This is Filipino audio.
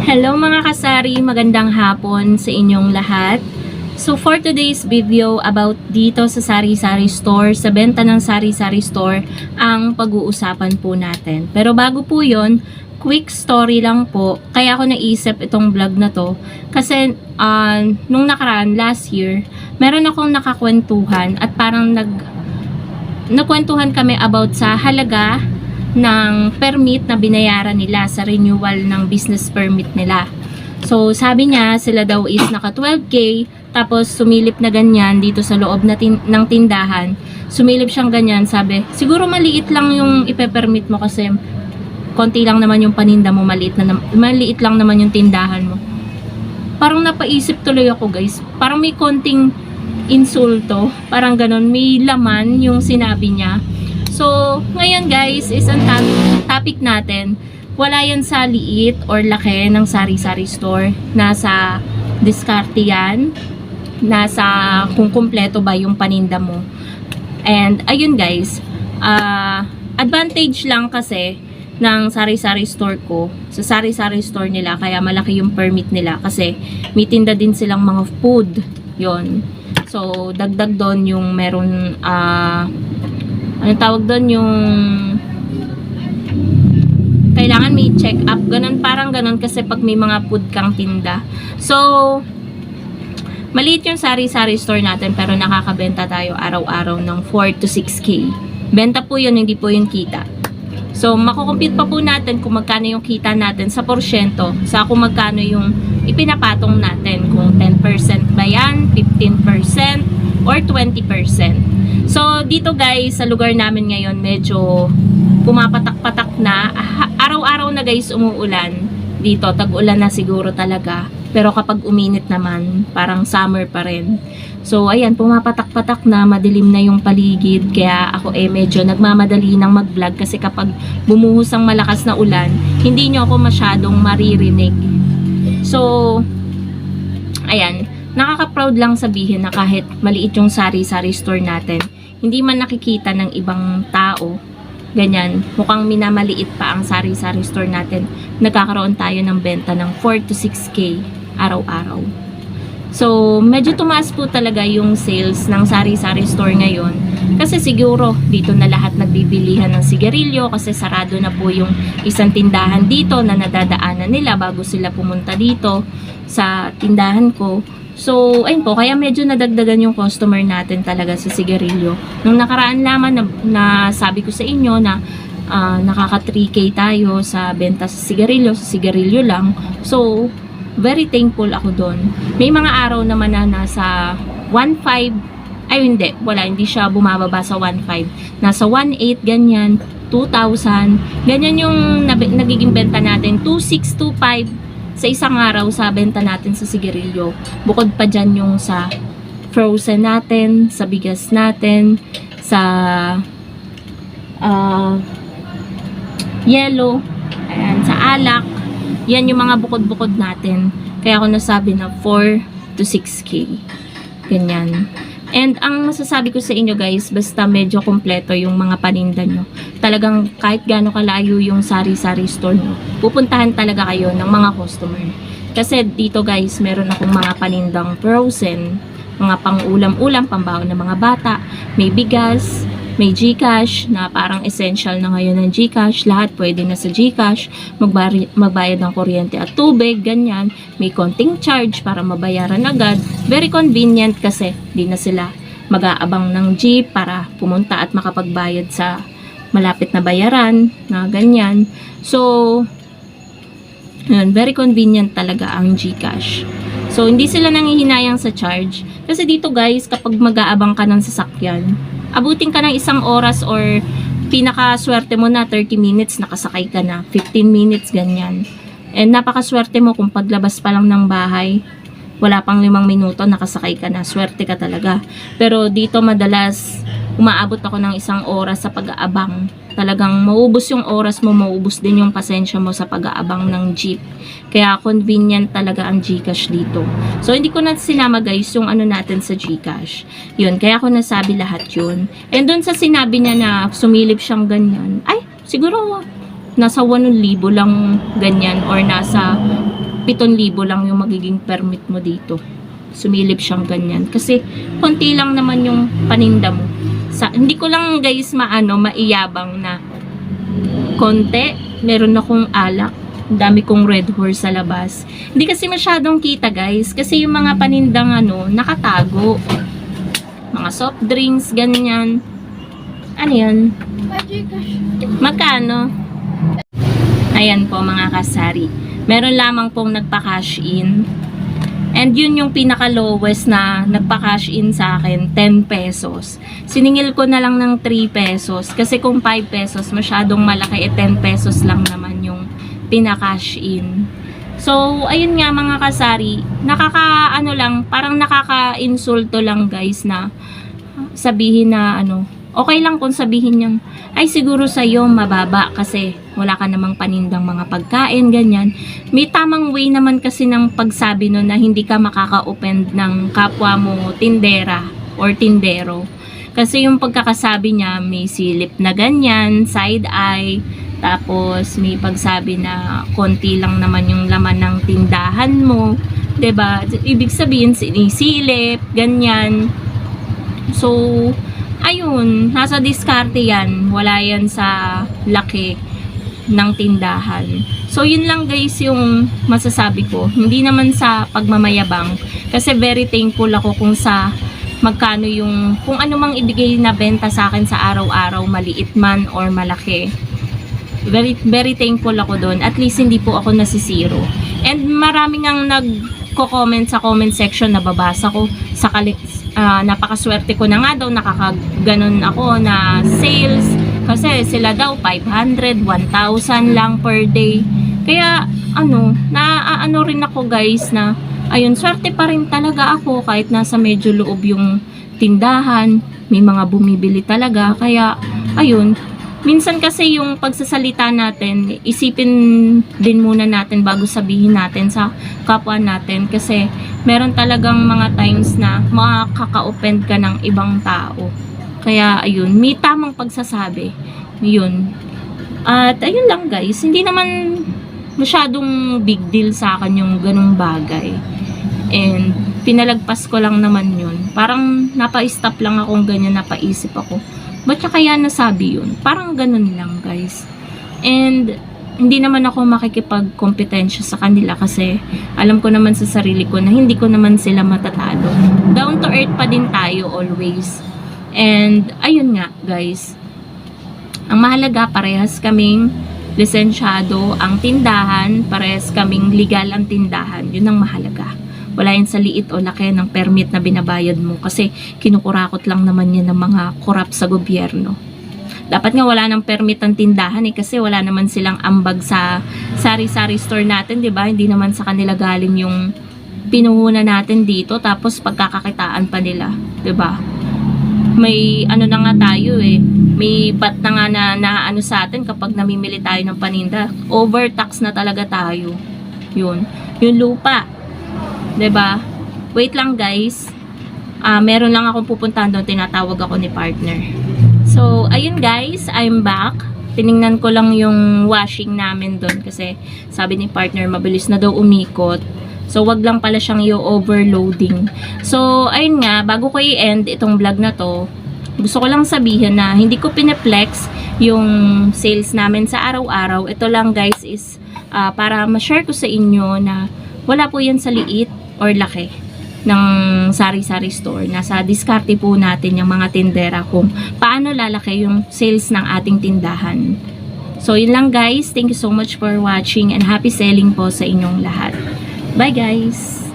Hello mga kasari, magandang hapon sa inyong lahat. So for today's video about dito sa Sari-Sari Store, sa benta ng Sari-Sari Store, ang pag-uusapan po natin. Pero bago po yon, quick story lang po. Kaya ako naisip itong vlog na to. Kasi nung nakaraan, last year, meron akong nakakwentuhan at parang nagkwentuhan kami about sa halaga ng permit na binayaran nila sa renewal ng business permit nila. So, sabi niya, sila daw is naka 12K, tapos sumilip na ganyan dito sa loob ng tindahan. Sumilip siyang ganyan, sabi, siguro maliit lang yung ipe-permit mo kasi konti lang naman yung paninda mo, maliit lang naman yung tindahan mo. Parang napaisip tuloy ako guys, parang may konting insulto, parang ganon, may laman yung sinabi niya. So, ngayon guys, is ang topic natin, wala yan sa liit or laki ng Sari-Sari Store. Nasa diskarte yan, nasa kung kumpleto ba yung paninda mo. And, ayun guys, advantage lang kasi ng Sari-Sari Store ko, sa Sari-Sari Store nila, kaya malaki yung permit nila kasi may tinda din silang mga food, yon. So, dagdag doon yung meron, ano tawag doon, yung kailangan may check up, ganun, parang ganun kasi pag may mga food kang tinda. So, maliit yung Sari-Sari Store natin pero nakakabenta tayo araw-araw ng 4 to 6K. Benta po yun, hindi po yung kita. So, makukumpute pa po natin kung magkano yung kita natin sa porsyento, sa kung magkano yung ipinapatong natin, kung 10% ba yan, 15%, or 20%. So, dito guys, sa lugar namin ngayon, medyo pumapatak-patak na. Araw-araw na guys, umuulan. Dito, tag-ulan na siguro talaga. Pero kapag uminit naman, parang summer pa rin. So, ayan, pumapatak-patak na, madilim na yung paligid. Kaya ako medyo nagmamadali ng mag-vlog kasi kapag bumuhos ang malakas na ulan, hindi nyo ako masyadong maririnig. So, ayan, nakaka-proud lang sabihin na kahit maliit yung Sari-Sari Store natin, hindi man nakikita ng ibang tao, ganyan, mukhang minamaliit pa ang Sari-Sari Store natin, nagkakaroon tayo ng benta ng 4 to 6K araw-araw. So, medyo tumaas po talaga yung sales ng Sari-Sari Store ngayon. Kasi siguro, dito na lahat nagbibilihan ng sigarilyo kasi sarado na po yung isang tindahan dito na nadadaanan nila bago sila pumunta dito sa tindahan ko. So, ayun po, kaya medyo nadagdagan yung customer natin talaga sa sigarilyo. Nung nakaraan naman na sabi ko sa inyo na nakaka 3K tayo sa benta sa sigarilyo lang. So, very thankful ako doon. May mga araw naman na nasa 1.5, ay hindi siya bumababa sa 1.5. Nasa 1.8 ganyan, 2,000, ganyan yung nagiging benta natin, 2.6, 2.5 sa isang araw sa benta natin sa sigarilyo. Bukod pa dyan yung sa frozen natin, sa bigas natin, sa yellow, ayan, sa alak. Yan yung mga bukod-bukod natin. Kaya ako nasabi na 4 to 6K. Ganyan. And ang masasabi ko sa inyo guys, basta medyo kompleto yung mga paninda nyo. Talagang kahit gaano kalayo yung Sari-Sari Store nyo, pupuntahan talaga kayo ng mga customer. Kasi dito guys, meron akong mga panindang frozen, mga pang-ulam-ulam, pambaon ng mga bata, may bigas, may GCash na parang essential na ngayon ng GCash. Lahat pwede na sa GCash. Magbayad ng kuryente at tubig, ganyan. May konting charge para mabayaran agad. Very convenient kasi di na sila mag-aabang ng jeep para pumunta at makapagbayad sa malapit na bayaran na ganyan. So, yun, very convenient talaga ang GCash. So, hindi sila nanghihinayang sa charge. Kasi dito guys, kapag mag-aabang ka ng sasakyan, abutin ka ng isang oras or pinakaswerte mo na 30 minutes, nakasakay ka na, 15 minutes, ganyan. And napakaswerte mo kung paglabas pa lang ng bahay, wala pang 5 minuto, nakasakay ka na, swerte ka talaga. Pero dito madalas, umaabot ako ng isang oras sa pag-aabang. Talagang maubos yung oras mo, maubos din yung pasensya mo sa pag-aabang ng jeep. Kaya convenient talaga ang GCash dito. So, hindi ko na sinama guys yung ano natin sa GCash. Yun, kaya ko nasabi lahat yun. And dun sa sinabi niya na sumilip siyang ganyan, ay, siguro nasa 1,000 lang ganyan or nasa 7,000 lang yung magiging permit mo dito. Sumilip siyang ganyan. Kasi konti lang naman yung paninda mo. Hindi ko lang guys maiyabang na konti. Meron akong alak. Ang dami kong Red Horse sa labas. Hindi kasi masyadong kita guys. Kasi yung mga panindang nakatago. Mga soft drinks, ganyan. Ano yan? Magkano? Ayan po mga kasari. Meron lamang pong nagpa-cash in. And yun yung pinaka-lowest na nagpa-cash in sa akin, 10 pesos. Siningil ko na lang ng 3 pesos. Kasi kung 5 pesos, masyadong malaki, 10 pesos lang naman yung pinaka-cash in. So, ayun nga mga kasari, parang nakaka-insulto lang guys na sabihin na okay lang kung sabihin niyang, ay siguro sa'yo mababa kasi wala ka namang panindang mga pagkain, ganyan. May tamang way naman kasi ng pagsabi nun na hindi ka makaka-open ng kapwa mo tindera or tindero. Kasi yung pagkakasabi niya, may silip na ganyan, side eye, tapos may pagsabi na konti lang naman yung laman ng tindahan mo, 'di ba? Ibig sabihin sinisilip, ganyan. So, ayun, nasa diskarte yan. Wala yan sa laki ng tindahan. So, yun lang guys yung masasabi ko. Hindi naman sa pagmamayabang. Kasi very thankful ako kung ano mang ibigay na benta sa akin sa araw-araw, maliit man or malaki. Very, very thankful ako doon. At least hindi po ako nasisiro. And maraming ang nagko-comment sa comment section na babasa ko sa napakaswerte ko na nga daw, nakakaganon ako na sales kasi sila daw 500, 1,000 lang per day. Kaya naaano rin ako guys na ayun, swerte pa rin talaga ako kahit nasa medyo loob yung tindahan, may mga bumibili talaga. Kaya ayun, minsan kasi yung pagsasalita natin, isipin din muna natin bago sabihin natin sa kapwa natin. Kasi meron talagang mga times na makaka-offend ka ng ibang tao. Kaya ayun, may tamang pagsasabi. Yun. At ayun lang guys, hindi naman masyadong big deal sa akin yung ganung bagay. And pinalagpas ko lang naman yun. Parang napa-stop lang akong ganyan, napaisip ako. Ba't kaya nasabi yun? Parang ganun lang guys. And hindi naman ako makikipagkompetensya sa kanila kasi alam ko naman sa sarili ko na hindi ko naman sila matatalo. Down to earth pa din tayo always. And ayun nga guys, ang mahalaga parehas kaming lisensyado ang tindahan, parehas kaming legal ang tindahan. Yun ang mahalaga. Wala yan sa liit o laki ng permit na binabayad mo kasi kinukurakot lang naman yan ng mga korap sa gobyerno. Dapat nga wala ng permit ang tindahan kasi wala naman silang ambag sa sari-sari store natin, 'di ba? Hindi naman sa kanila galing yung pinuhunan natin dito tapos pagkakakitaan pa nila, 'di ba? May na nga tayo may bat na nga na sa atin kapag namimili tayo ng paninda. Overtax na talaga tayo. Yun. Yung lupa. 'Di ba? Wait lang guys. Meron lang akong pupuntahan doon, tinatawag ako ni partner. So, ayun guys, I'm back. Tiningnan ko lang yung washing namin doon kasi sabi ni partner mabilis na daw umikot. So, wag lang pala siyang i-overloading. So, ayun nga, bago ko i-end itong vlog na to, gusto ko lang sabihin na hindi ko pineplex yung sales namin sa araw-araw. Ito lang guys is para ma-share ko sa inyo na wala po yan sa liit or laki ng sari-sari store. Nasa diskarte po natin yung mga tindera kung paano lalaki yung sales ng ating tindahan. So, yun lang guys. Thank you so much for watching and happy selling po sa inyong lahat. Bye guys!